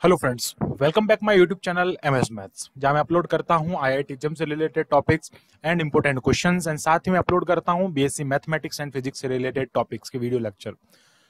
Hello friends, welcome back my YouTube channel MS maths, जहां मैं upload करता हूं आईआईटी जेम से related topics and important questions and साथ ही मैं अपलोड करता हूं बीएससी मैथमेटिक्स एंड फिजिक्स से रिलेटेड टॉपिक्स के वीडियो लेक्चर।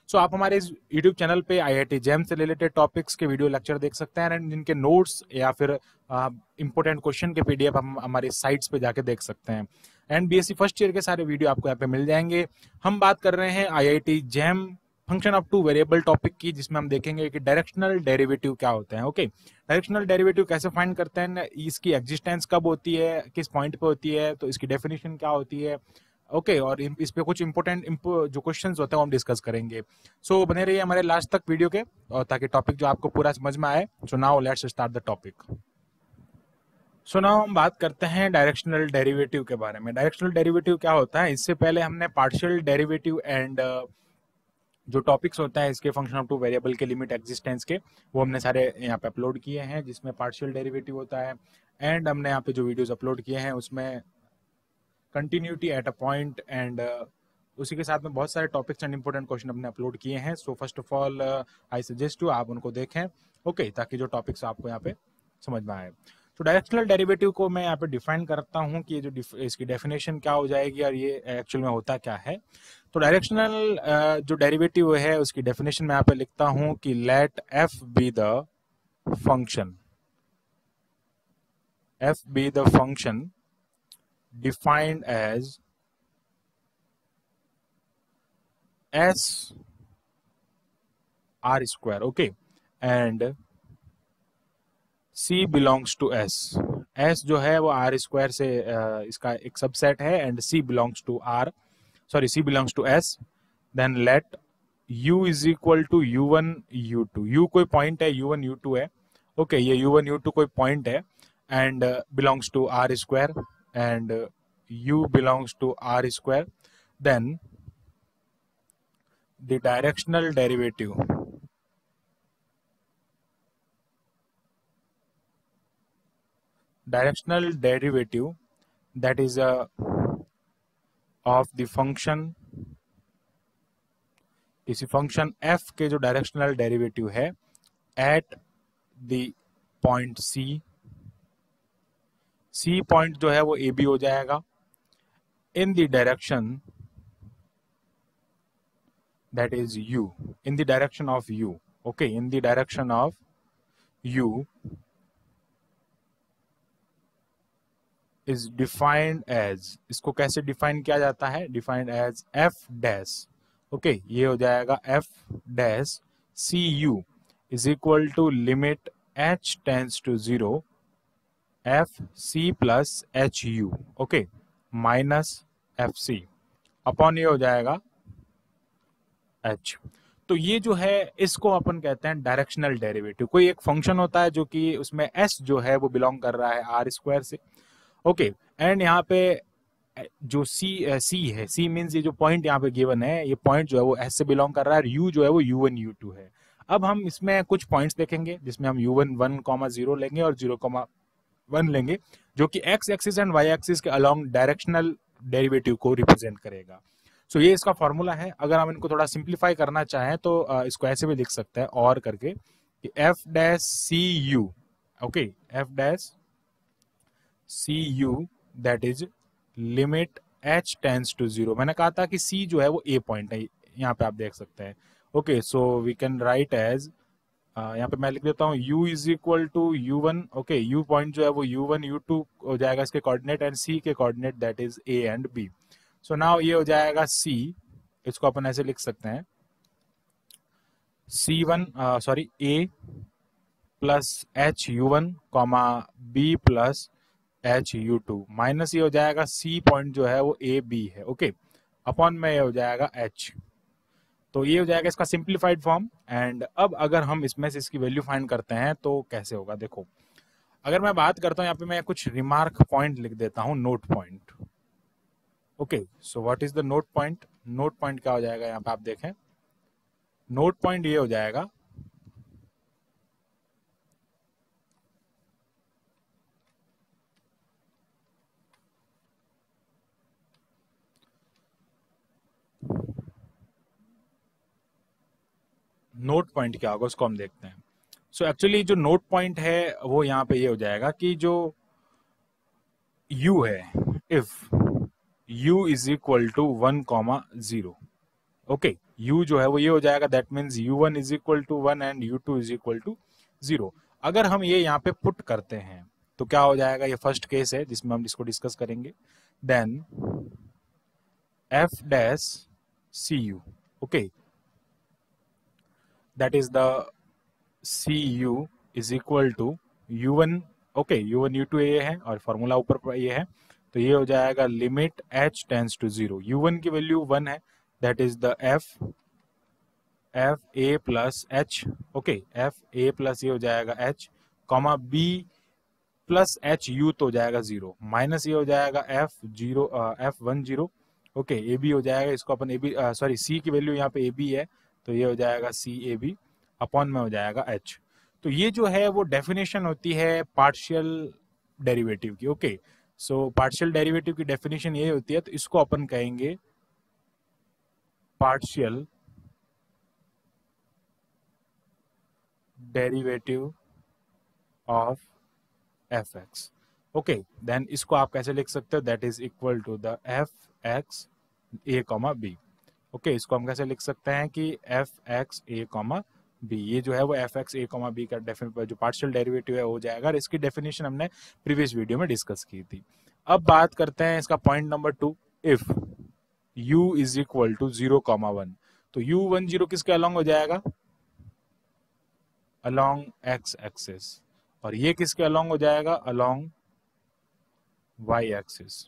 सो आप हमारे इस यूट्यूब चैनल पे आईआईटी जेम से रिलेटेड टॉपिक्स के वीडियो लेक्चर देख सकते हैं एंड जिनके नोट्स या फिर इंपॉर्टेंट क्वेश्चन के पीडीएफ हम हमारे साइट्स पे जाके देख सकते हैं। एंड बीएससी फर्स्ट ईयर के सारे वीडियो आपको यहाँ पे मिल जाएंगे। हम बात कर रहे हैं IIT JAM function of two variable topic की, जिसमें हम देखेंगे कि डायरेक्शनल डेरिवेटिव क्या होते हैं। ओके, डायरेक्शनल डेरिवेटिव कैसे फाइंड करते हैं, इसकी एग्जिस्टेंस कब होती है, किस पॉइंट पे होती है, तो इसकी डेफिनेशन क्या होती है। ओके, और इस पे कुछ इंपॉर्टेंट जो क्वेश्चंस होते हैं वो हम डिस्कस करेंगे। सो बने रहिए हमारे लास्ट तक वीडियो के, और ताकि टॉपिक जो आपको पूरा समझ में आए। So now let's start the topic. So now हम बात करते हैं डायरेक्शनल डेरिवेटिव के बारे में। डायरेक्शनल डेरिवेटिव क्या होता है, इससे पहले हमने पार्शियल डेरिवेटिव एंड जो टॉपिक्स होता है इसके फंक्शन ऑफ टू वेरिएबल के लिमिट एग्जिस्टेंस के, वो हमने सारे यहाँ पे अपलोड किए हैं, जिसमें पार्शियल डेरिवेटिव होता है। एंड हमने यहाँ पे जो वीडियोस अपलोड किए हैं उसमें continuity at a point and उसी के साथ में बहुत सारे टॉपिक्स एंड इंपॉर्टेंट क्वेश्चन हमने अपलोड किए हैं। So first of all I suggest to आप उनको देखें। ओके, ताकि जो टॉपिक्स आपको यहाँ पे समझ में आए। तो डायरेक्शनल डेरिवेटिव को मैं यहाँ पे डिफाइन करता हूँ कि ये जो इसकी डेफिनेशन क्या हो जाएगी और ये एक्चुअल में होता क्या है। तो डायरेक्शनल जो डेरिवेटिव है उसकी डेफिनेशन मैं यहाँ पे लिखता हूँ कि let F be the function, F be the function defined as s r square, okay, and c belongs to s। s जो है वो r स्क्वायर से इसका एक सबसेट है and c belongs to r, sorry c belongs to s। Then let u is equal to u1 u2, u कोई point है, u1 u2 है। ओके, ये u1 u2 कोई पॉइंट है and belongs to r square and u belongs to r square, then the directional derivative that is of the function, किसी function f के जो directional derivative है at the point c point जो है वो a b हो जाएगा, in the direction that is u, in the direction of u, okay, in the direction of u is defined as, इसको कैसे डिफाइन किया जाता है, defined as f dash. Okay, ये हो जाएगा f dash C U is equal to limit h tends to 0 f c plus h u, okay, minus f c upon ये हो जाएगा h। तो ये जो है इसको अपन कहते हैं डायरेक्शनल डेरिवेटिव। कोई एक फंक्शन होता है जो कि उसमें s जो है वो बिलोंग कर रहा है r स्क्वायर से। ओके, एंड यहाँ पे जो सी है, सी मीन्स ये जो पॉइंट यहाँ पे गिवन है, ये पॉइंट जो है वो एस से बिलोंग कर रहा है, यू जो है वो u1 u2 है। अब हम इसमें कुछ पॉइंट्स देखेंगे जिसमें हम u1 1,0 लेंगे और 0,1 लेंगे, जो कि X axis and Y axis के अलोंग डायरेक्शनल डेरिवेटिव को रिप्रेजेंट करेगा। सो ये इसका फॉर्मूला है। अगर हम इनको थोड़ा सिंप्लीफाई करना चाहें तो इसको ऐसे भी लिख सकते हैं और करके कि F dash C U, okay, F dash C U that is limit h tends to 0। मैंने कहा था कि c जो है वो a पॉइंट है, यहाँ पे आप देख सकते हैं। Okay, so we can write as, यहाँ पे मैं लिख देता हूँ u is equal to u1, okay, u point जो है वो u1 u2 हो जाएगा इसके कोऑर्डिनेट एंड c के coordinate that is a and b। So now ये हो जाएगा c, इसको अपन ऐसे लिख सकते हैं c1 sorry a plus h u1 comma b plus H U two, minus ये हो जाएगा सी पॉइंट जो है वो ए बी है, ओके, अपॉन में ये हो जाएगा एच। तो ये हो जाएगा इसका सिंप्लीफाइड फॉर्म। एंड अब अगर हम इसमें से इसकी वैल्यू फाइंड करते हैं तो कैसे होगा, देखो। अगर मैं बात करता हूँ यहाँ पे, मैं कुछ रिमार्क पॉइंट लिख देता हूँ, note point. Okay, so what is the note point, note point क्या हो जाएगा यहाँ पे आप देखें, नोट पॉइंट ये हो जाएगा नोट पॉइंट क्या होगा उसको हम देखते हैं। सो एक्चुअली जो नोट पॉइंट है वो यहाँ पे ये हो जाएगा कि जो u है, if u is equal to 1,0, okay, u जो है वो ये हो जाएगा, that means u1 is equal to 1 and u2 is equal to 0। अगर हम ये यहाँ पे पुट करते हैं तो क्या हो जाएगा, ये फर्स्ट केस है जिसमें हम इसको डिस्कस करेंगे। Then f dash cu, okay, that is the cu is equal to u1, okay, u1 u2 ये है और फॉर्मूला ऊपर ये है, तो ये हो जाएगा limit h tends to 0। u1 की वैल्यू 1 है, that is the f a plus H, okay, f a plus ये हो जाएगा h, comma b plus H you तो हो जाएगा 0, माइनस ये हो जाएगा f10, ओके, ए बी हो जाएगा, इसको अपन ए बी सॉरी सी की वैल्यू यहाँ पे ए बी है, तो ये हो जाएगा सी ए बी अपॉन में हो जाएगा h। तो ये जो है वो डेफिनेशन होती है पार्शियल डेरिवेटिव की, ओके। सो पार्शियल डेरिवेटिव की डेफिनेशन ये होती है, तो इसको अपन कहेंगे partial derivative of F X, okay. Then इसको आप कैसे लिख सकते हो, that is equal to the F X A comma B, okay. इसको हम कैसे लिख सकते हैं कि F X A comma B, ये जो है वो F X A comma B का जो पार्शियल डेरिवेटिव है हो जाएगा, और इसकी डेफिनेशन हमने प्रीवियस वीडियो में डिस्कस की थी। अब बात करते हैं इसका point number 2, if u is equal to 0,1, तो u10 किसके अलॉन्ग हो जाएगा, अलॉन्ग एक्स एक्सिस, और ये किसके अलॉन्ग हो जाएगा, along Y axis,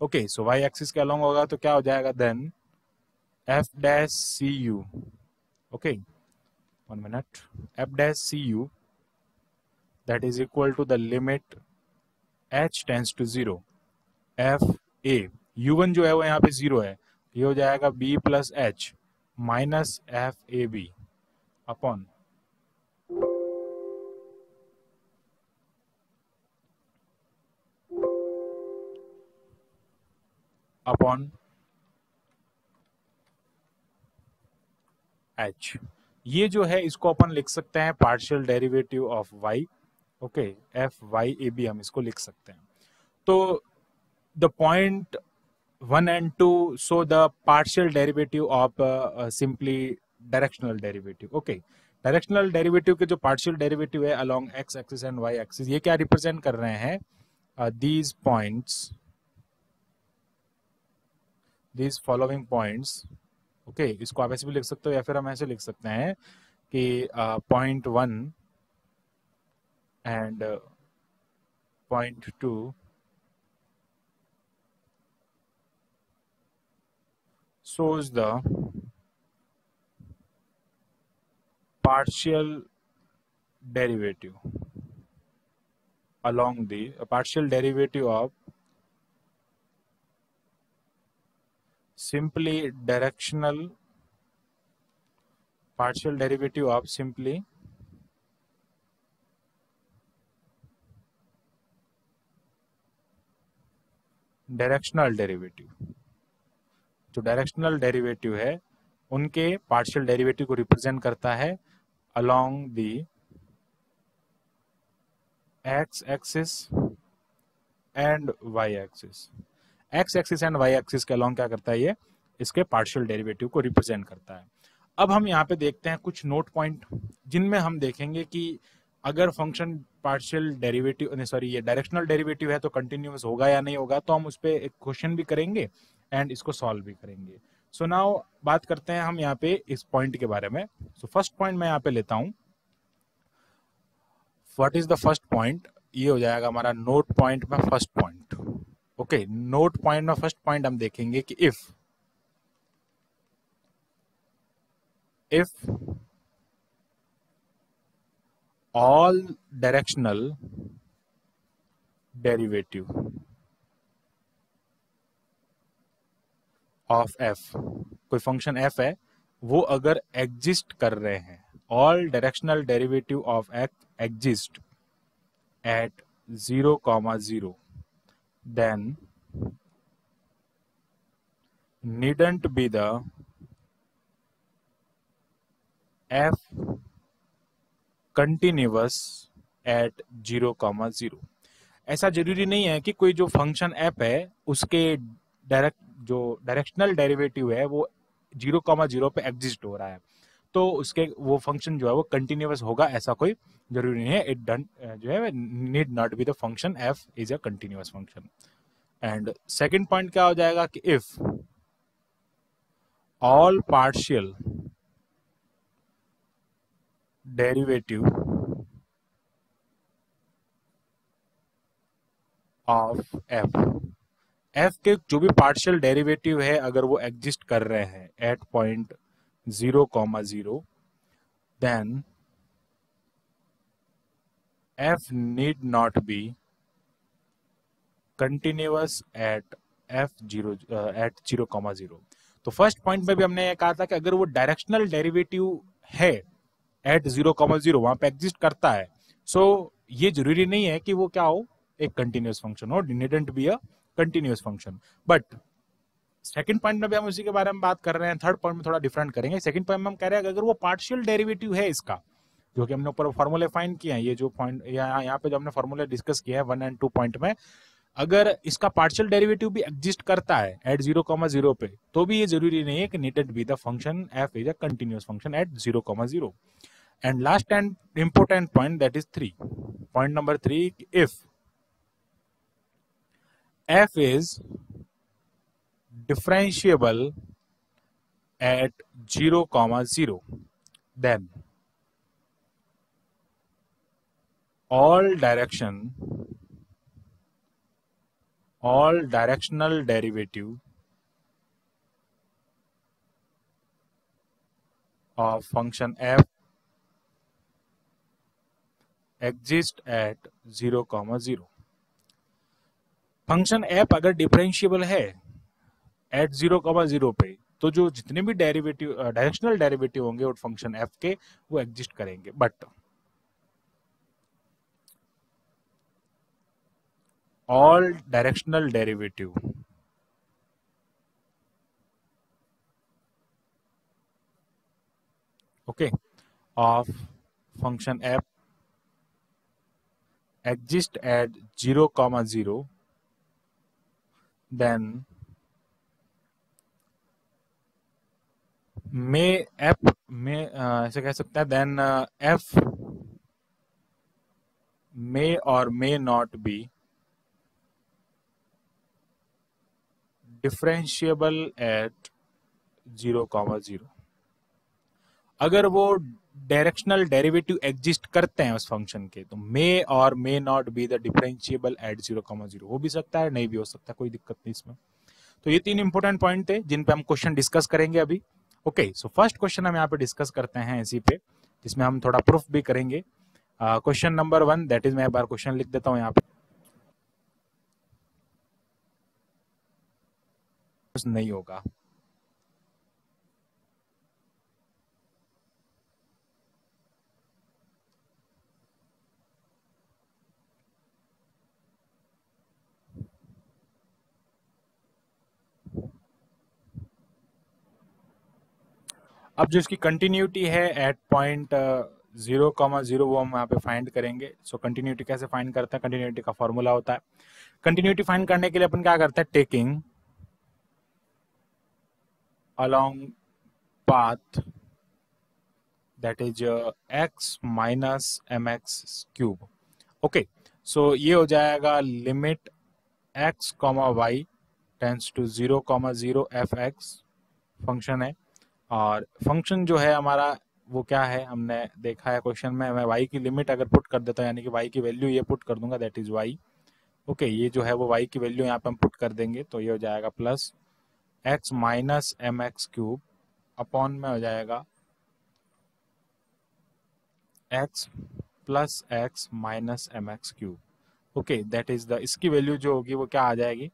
okay. So Y axis के अलॉन्ग होगा तो क्या हो जाएगा, then F dash C U, okay, 1 minute, F dash C U that is equal to the limit h tends to 0 F A, u1 जो है वो यहाँ पे 0 है, ये हो जाएगा b plus H minus F A B upon h। ये जो है इसको अपन लिख सकते हैं partial derivative of y, okay, F Y A B हम इसको लिख सकते हैं। तो the point 1 and 2 show the partial derivative of simply directional derivative, okay। Directional derivative के जो पार्शियल डेरिवेटिव है along X axis and Y axis, ये क्या रिप्रेजेंट कर रहे हैं, these points, these following points, okay. इसको आप ऐसे भी लिख सकते हो या फिर हम ऐसे लिख सकते हैं कि point 1 and point 2 shows the partial derivative along the partial derivative of simply directional, partial derivative of simply directional derivative, जो डायरेक्शनल डेरिवेटिव है उनके पार्शियल डेरिवेटिव को रिप्रेजेंट करता है along the X axis and Y axis. X axis and Y axis के along क्या करता है, ये इसके पार्शियल डेरिवेटिव को रिप्रेजेंट करता है। अब हम यहाँ पे देखते हैं कुछ नोट पॉइंट जिनमें हम देखेंगे कि अगर फंक्शन पार्शियल डेरिवेटिव सॉरी ये डायरेक्शनल डेरिवेटिव है तो कंटिन्यूअस होगा या नहीं होगा, तो हम उस पर एक क्वेश्चन भी करेंगे एंड इसको सॉल्व भी करेंगे। सो नाउ बात करते हैं हम यहाँ पे इस पॉइंट के बारे में। सो फर्स्ट पॉइंट मैं यहाँ पे लेता हूं, what is the first point, ये हो जाएगा हमारा नोट पॉइंट में first point, okay. Note point में फर्स्ट पॉइंट हम देखेंगे कि if all directional derivative of f, कोई फंक्शन f है वो अगर एग्जिस्ट कर रहे हैं, all directional derivative of f exist at 0,0, then needn't be the f continuous at 0,0। ऐसा जरूरी नहीं है कि कोई जो फंक्शन एफ है उसके डायरेक्शनल डेरिवेटिव है वो 0,0 पे एग्जिस्ट हो रहा है तो उसके वो फंक्शन जो है वो कंटिन्यूअस होगा, ऐसा कोई जरूरी नहीं है। इट डन जो है need not be the function F is a continuous function. And second point क्या हो जाएगा कि if all partial derivative of F, F के जो भी पार्शियल डेरिवेटिव है अगर वो एग्जिस्ट कर रहे हैं at point 0,0, then f need not be continuous at f0 at 0,0। तो फर्स्ट पॉइंट में भी हमने ये कहा था कि अगर वो डायरेक्शनल डेरिवेटिव है एट 0,0 वहां पे एग्जिस्ट करता है, सो ये जरूरी नहीं है कि वो क्या हो, एक कंटिन्यूअस फंक्शन हो, needn't be a continuous function. But second point में भी हम उसी के बारे में बात कर रहे हैं, थर्ड पॉइंट में थोड़ा डिफरेंट करेंगे। सेकंड पॉइंट में हम कह रहे हैं कि अगर वो पार्शियल डेरिवेटिव है इसका, जो कि हमने ऊपर फॉर्मूले फाइंड किए हैं, ये जो पॉइंट यहाँ पे जो हमने फॉर्मूले डिस्कस किया है 1 एंड 2 पॉइंट में, अगर इसका पार्शियल डेरिवेटिव भी एग्जिस्ट करता है एट 0,0 पे, तो भी ये जरूरी नहीं है कि needed B the function F is a continuous function at 0,0। And last and important point, that is 3, point number 3, if F is differentiable at 0,0, then all directional derivative of function f exist at 0,0। Function f अगर differentiable है eight 0,0 पे, तो जो जितने भी derivative directional derivative होंगे उस function f के, वो एग्जिस्ट करेंगे। But all directional derivative okay of function f exist at 0,0, then may f में ऐसे कह सकते हैं, then f may or may not be differentiable at 0,0। अगर वो डायरेक्शनल डेरिवेटिव एग्जिस्ट करते हैं उस फंक्शन के, तो मे और may not be the differentiable eight 0,0, हो भी सकता है, नहीं भी हो सकता, कोई दिक्कत नहीं इसमें। तो ये 3 इंपॉर्टेंट पॉइंट थे जिन पे हम क्वेश्चन डिस्कस करेंगे अभी। ओके, सो फर्स्ट क्वेश्चन हम यहाँ पे डिस्कस करते हैं इसी पे, जिसमें हम थोड़ा प्रूफ भी करेंगे। क्वेश्चन नंबर 1, दैट इज, मैं एक बार क्वेश्चन लिख देता हूँ यहाँ पे, नहीं होगा। अब जो इसकी कंटिन्यूटी है एट पॉइंट 0,0, वो हम यहाँ पे फाइंड करेंगे। सो कंटिन्यूटी कैसे फाइंड करते हैं, कंटिन्यूटी का फॉर्मूला होता है, कंटिन्यूटी फाइंड करने के लिए अपन क्या करते हैं, taking along path that is x minus mx cube. Okay, so ये हो जाएगा limit x, y tends to 0,0 f(x) function है, और फंक्शन जो है हमारा वो क्या है, हमने देखा है क्वेश्चन में, मैं y की लिमिट अगर पुट कर देता हूँ, यानी कि y की वैल्यू ये पुट कर दूंगा, दैट इज y। ओके, ये जो है वो y की वैल्यू यहाँ पे हम पुट कर देंगे, तो ये हो जाएगा plus x minus mx cube upon में हो जाएगा x plus x minus mx cube. Okay, that is the, इसकी वैल्यू जो होगी वो क्या आ जाएगी,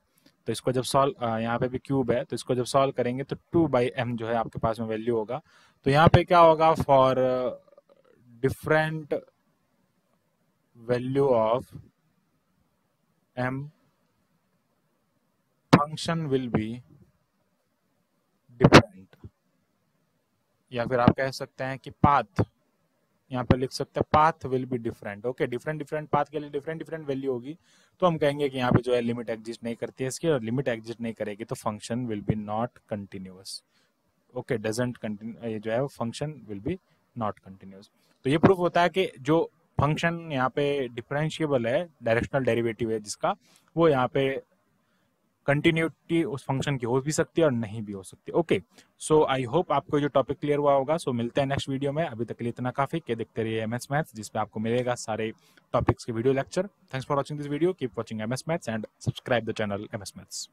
तो इसको जब सॉल्व, यहाँ पे भी क्यूब है तो इसको जब सॉल्व करेंगे तो 2/m जो है आपके पास में वैल्यू होगा। तो यहाँ पे क्या होगा, for different value of m function will be different, या फिर आप कह सकते हैं कि पाथ, यहाँ पे लिख सकते हैं path will be different. Okay, different different path के लिए डिफरेंट डिफरेंट वैल्यू होगी, तो हम कहेंगे कि यहाँ पे जो है लिमिट एग्जिस्ट नहीं करती है इसकी, और लिमिट एग्जिस्ट नहीं करेगी तो function will be not continuous. Okay, doesn't continue, ये जो है function will be not continuous. तो ये प्रूफ होता है कि जो फंक्शन यहाँ पे डिफरेंशिएबल है, डायरेक्शनल डेरिवेटिव है जिसका, वो यहाँ पे कंटिन्यूटी उस फंक्शन की हो भी सकती है और नहीं भी हो सकती। ओके, सो आई होप आपको जो टॉपिक क्लियर हुआ होगा। सो मिलते हैं नेक्स्ट वीडियो में, अभी तक के लिए इतना काफी कि देखते रहिए एमएस मैथ्स, जिसपे आपको मिलेगा सारे टॉपिक्स के video lecture. Thanks for watching this video, keep watching MS maths and subscribe the channel MS maths.